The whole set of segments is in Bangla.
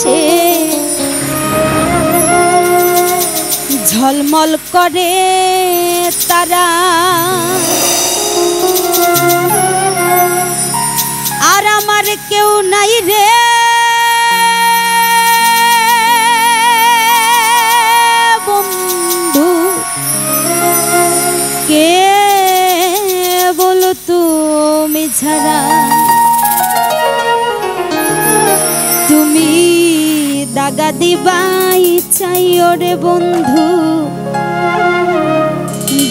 আকাশে ঝলমল করে তারা, আর আমার কেউ নাই রে বন্ধু, কে বলো তুমি ছাড়া। তুমি দাগা দিবাই চাইও রে বন্ধু,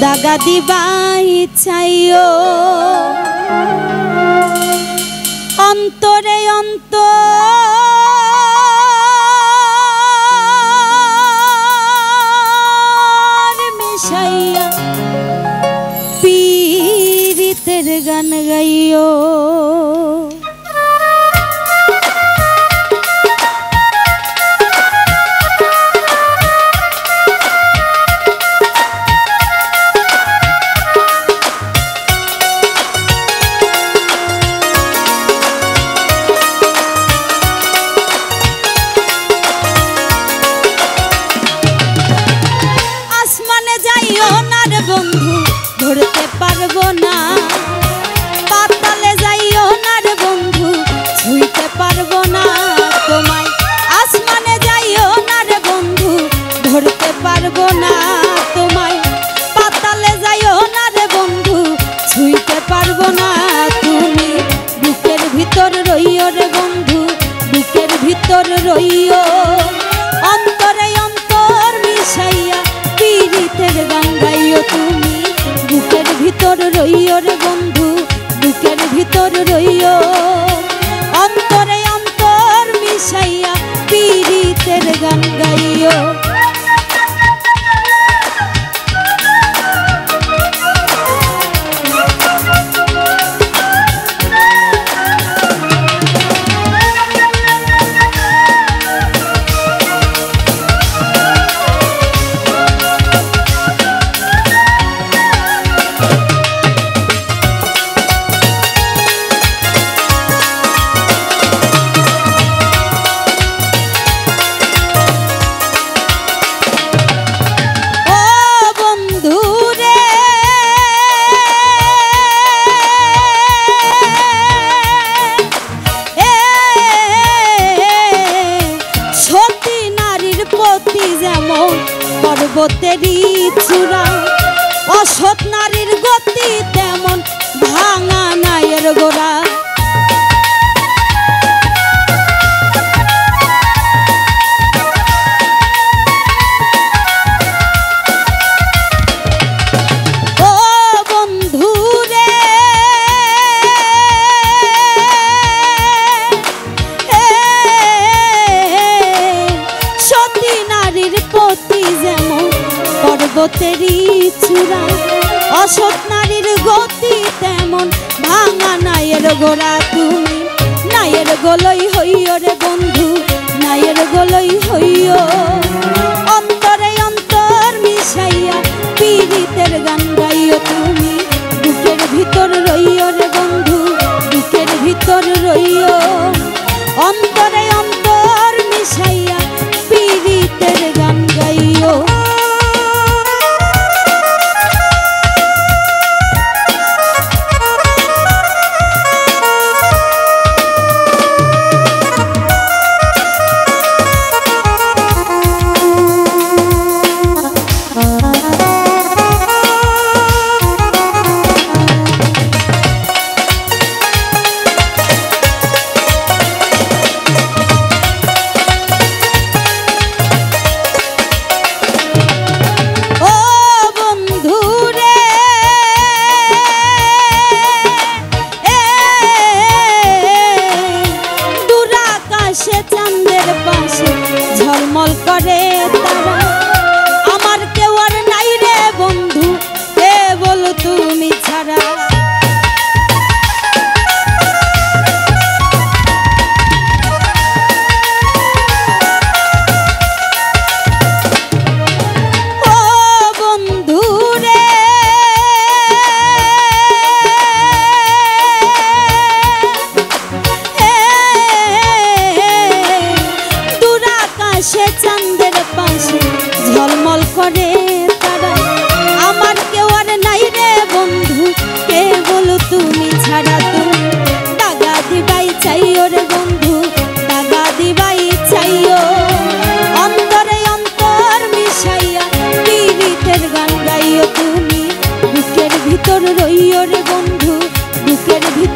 দাগা দিবাই চাইও, অন্তরে অন্তর মিশাইয়া পীড়িতের গান গাইও। বন্ধু ধরতে পারবো না, পাতালে যাইও না রে বন্ধু ছুঁইতে পারবো না তোমায়। আসমানে যাইও না রে বন্ধু ধরতে পারবো না তোমায়, পাতালে যাইও না রে বন্ধু ছুঁইতে পারবো না। তুমি বুকের ভিতর রইও রে বন্ধু, বুকের ভিতর রইও, অন্তরে অন্তর মিশাইয়া পীড়িতের গান গাইও। তুমি বুকের ভিতর রইও রে বন্ধু, বুকের ভিতর রইও, অন্তরে অন্তর মিশাইয়া পীড়িতের গান গাইও।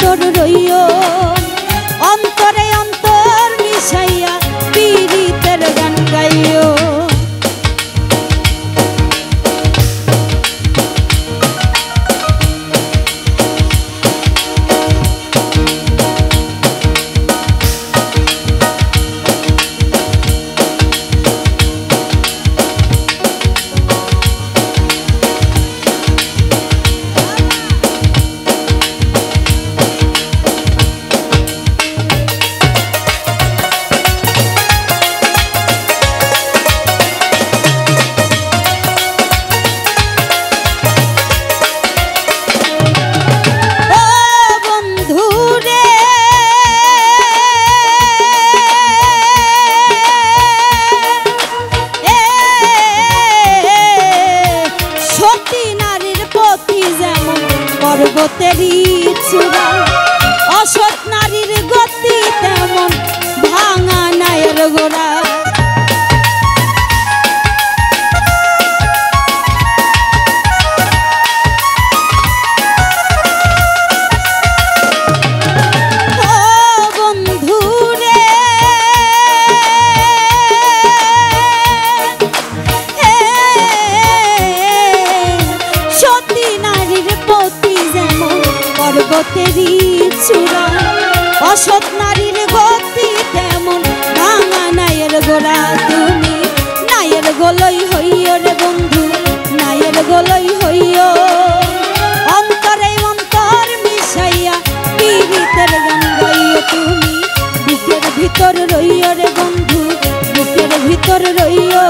ভিতর রইও, অন্তরে অন্তর মিশাইয়া পীড়িতের গান গাইও। পর্বতেরই চূড়া অসৎ নারীর গতি তেমন ভাঙা নায়ের গোড়া। পর্বতেরই চূড়া অসৎ নারীর গতি তেমন ভাঙা নায়ের গোড়া। তুমি নায়ের গোলই হইও রে বন্ধু, নায়ের গোলই হইও, অন্তরে অন্তর মিশাইয়া পীড়িতের গান গাইও। তুমি বুকের ভিতর রইও রে বন্ধু, বুকের ভিতর রইও।